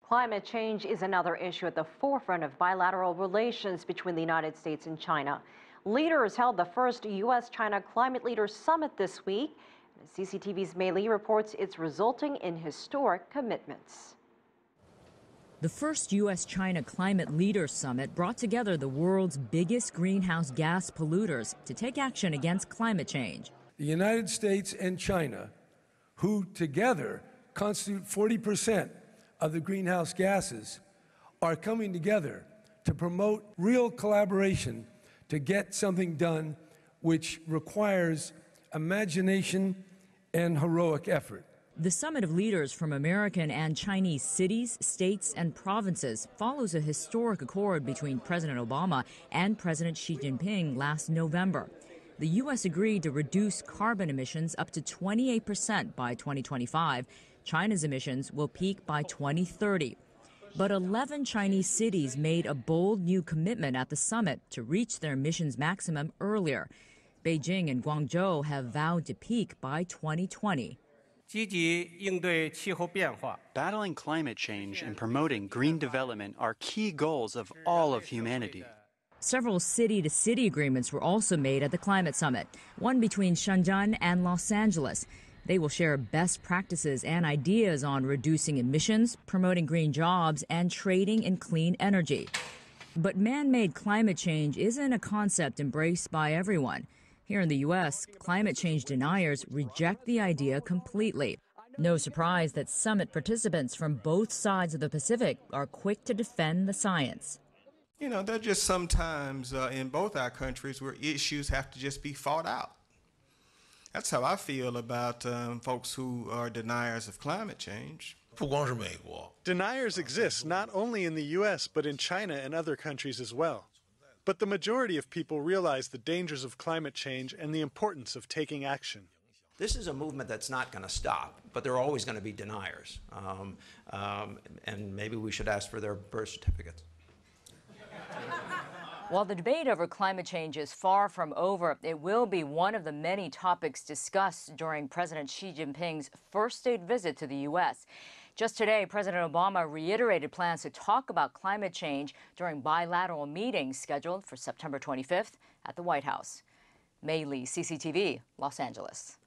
Climate change is another issue at the forefront of bilateral relations between the United States and China. Leaders held the first U.S.-China Climate Leaders Summit this week. CCTV's Mei Li reports it's resulting in historic commitments. The first U.S.-China Climate Leaders Summit brought together the world's biggest greenhouse gas polluters to take action against climate change. The United States and China, who together constitute 40% of the greenhouse gases, are coming together to promote real collaboration to get something done which requires imagination and heroic effort. The summit of leaders from American and Chinese cities, states, and provinces follows a historic accord between President Obama and President Xi Jinping last November. The U.S. agreed to reduce carbon emissions up to 28% by 2025. China's emissions will peak by 2030. But 11 Chinese cities made a bold new commitment at the summit to reach their emissions maximum earlier. Beijing and Guangzhou have vowed to peak by 2020. Battling climate change and promoting green development are key goals of all of humanity. Several city-to-city agreements were also made at the climate summit, one between Shenzhen and Los Angeles. They will share best practices and ideas on reducing emissions, promoting green jobs, and trading in clean energy. But man-made climate change isn't a concept embraced by everyone. Here in the U.S., climate change deniers reject the idea completely. No surprise that summit participants from both sides of the Pacific are quick to defend the science. You know, there are just some times in both our countries where issues have to just be fought out. That's how I feel about folks who are deniers of climate change. Deniers exist not only in the U.S. but in China and other countries as well. But the majority of people realize the dangers of climate change and the importance of taking action. This is a movement that's not going to stop, but there are always going to be deniers. And maybe we should ask for their birth certificates. While the debate over climate change is far from over, it will be one of the many topics discussed during President Xi Jinping's first state visit to the U.S. Just today, President Obama reiterated plans to talk about climate change during bilateral meetings scheduled for September 25th at the White House. Mei Li, CCTV, Los Angeles.